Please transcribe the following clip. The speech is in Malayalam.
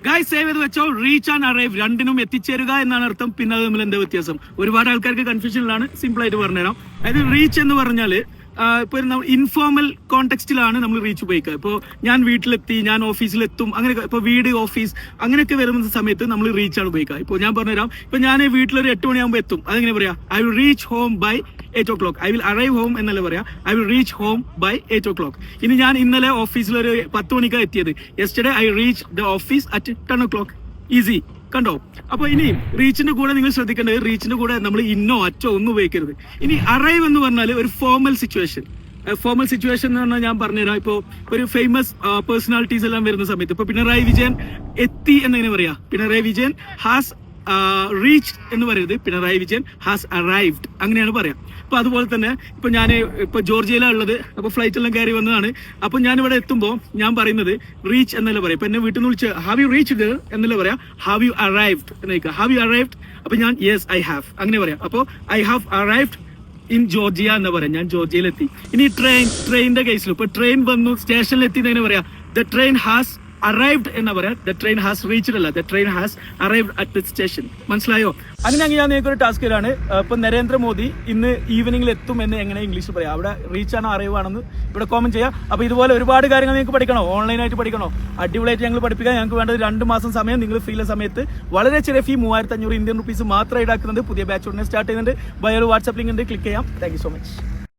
ഗൈസ് സേവ് ചെയ്ത് വെച്ചോ. റീച്ച് ആൻഡ് അറൈവ് രണ്ടിനും എത്തിച്ചേരുക എന്നാണ് അർത്ഥം. പിന്നെ അത് തമ്മിൽ എന്താ വ്യത്യാസം? ഒരുപാട് ആൾക്കാർക്ക് കൺഫ്യൂഷനിലാണ്. സിമ്പിൾ ആയിട്ട് പറഞ്ഞുതരാം. അതായത് റീച്ച് എന്ന് പറഞ്ഞാല് ഇപ്പൊ ഇൻഫോർമൽ കോണ്ടെക്സ്റ്റിലാണ് നമ്മൾ റീച്ച് ഉപയോഗിക്കുക. ഇപ്പോൾ ഞാൻ വീട്ടിലെത്തി, ഞാൻ ഓഫീസിലെത്തും, അങ്ങനെ ഇപ്പൊ വീട്, ഓഫീസ് അങ്ങനെയൊക്കെ വരുന്ന സമയത്ത് നമ്മൾ റീച്ച് ആണ് ഉപയോഗിക്കുക. ഇപ്പോൾ ഞാൻ പറഞ്ഞുതരാം. ഇപ്പൊ ഞാൻ വീട്ടിലൊരു 8 മണിയാകുമ്പോൾ എത്തും. അതെങ്ങനെ പറയാ? I will reach home by 8 o'clock. I will arrive home എന്നല്ല പറയാ. I will reach home by 8 o'clock. ഇനി ഞാൻ ഇന്നലെ ഓഫീസിലൊരു 10 മണിക്കാണ് എത്തിയത്. Yesterday I reach the office at 10 o'clock. Easy, കണ്ടോ? അപ്പൊ ഇനി റീച്ചിന്റെ കൂടെ നിങ്ങൾ ശ്രദ്ധിക്കേണ്ടത്, റീച്ചിന്റെ കൂടെ നമ്മൾ ഇന്നോ അച്ചോ ഒന്നും ഉപയോഗിക്കരുത്. ഇനി അറൈവ് എന്ന് പറഞ്ഞാൽ ഒരു ഫോർമൽ സിറ്റുവേഷൻ. ഫോർമൽ സിറ്റുവേഷൻ എന്ന് പറഞ്ഞാൽ ഞാൻ പറഞ്ഞുതരാം. ഇപ്പോ ഒരു ഫേമസ് പേഴ്സണാലിറ്റീസ് എല്ലാം വരുന്ന സമയത്ത് ഇപ്പൊ പിണറായി വിജയൻ എത്തി എന്നെങ്ങനെ പറയാ? പിണറായി വിജയൻ ഹാസ് റീച്ച് എന്ന് പറയരുത്, പിണറായി വിജയൻ ഹാസ് അറൈവ്ഡ് അങ്ങനെയാണ് പറയാം. അപ്പൊ അതുപോലെ തന്നെ ഇപ്പൊ ഞാൻ ഇപ്പൊ ജോർജിയയിലാണ് ഉള്ളത്. അപ്പൊ ഫ്ലൈറ്റ് എല്ലാം കയറി വന്നതാണ്. അപ്പൊ ഞാൻ ഇവിടെ എത്തുമ്പോൾ ഞാൻ പറയുന്നത് റീച്ച് എന്നല്ല പറയാം. ഇപ്പൊ എന്നെ വീട്ടിൽ നിന്ന് വിളിച്ച് ഹാവ് യു റീച്ച്ഡ് എന്നല്ല പറയാ, ഹാവ് യു അറൈവ്ഡ് എന്ന് ചോദിക്കുക. Have you arrived? അപ്പൊ ഞാൻ യെസ് ഐ ഹാവ് അങ്ങനെ പറയാം. അപ്പൊ I have arrived in Georgia എന്ന് പറയാം, ഞാൻ ജോർജിയയിലെത്തി. ഇനി ട്രെയിനിന്റെ കേസിൽ ഇപ്പൊ ട്രെയിൻ വന്നു, സ്റ്റേഷനിൽ എത്തി എങ്ങനെ പറയാം? ദ ട്രെയിൻ ഹാസ് അറൈവ്ഡ് എന്നാ പറയാ. ദ ട്രെയിൻ ഹാസ് റീച്ച്ഡ് അല്ല, the train has arrived at the station. മനസ്സിലായോ? അങ്ങനെയാണെങ്കിൽ ഞാൻ നിങ്ങൾക്ക് ഒരു ടാസ്ക് തരാണ്. ഇപ്പൊ നരേന്ദ്രമോദി ഇന്ന് ഈവനിങ്ങിൽ എത്തും എന്ന് എങ്ങനെ ഇംഗ്ലീഷ് പറയാം? അവിടെ റീച്ച് ആണോ അറൈവ് ആണെന്ന് ഇവിടെ കോമന്റ് ചെയ്യാം. അപ്പൊ ഇതുപോലെ ഒരുപാട് കാര്യങ്ങൾ നിങ്ങൾക്ക് പഠിക്കണോ? ഓൺലൈനായിട്ട് പഠിക്കണോ? അടിപൊളിയായിട്ട് ഞങ്ങൾ പഠിപ്പിക്കാൻ. ഞങ്ങൾക്ക് വേണ്ടത് 2 മാസം സമയം. നിങ്ങൾ ഫ്രീ സമയത്ത് വളരെ ചെറിയ ഫീ 3500 ഇന്ത്യൻ റുപ്പീസ് മാത്രം ഈടാക്കുന്നുണ്ട്. പുതിയ ബാച്ച് ഉടനെ സ്റ്റാർട്ട് ചെയ്യുന്നുണ്ട്. ബയോയിൽ വാട്സ്ആപ്പ് ലിങ്ക് ഉണ്ട്, ക്ലിക്ക് ചെയ്യാം. Thank you so much.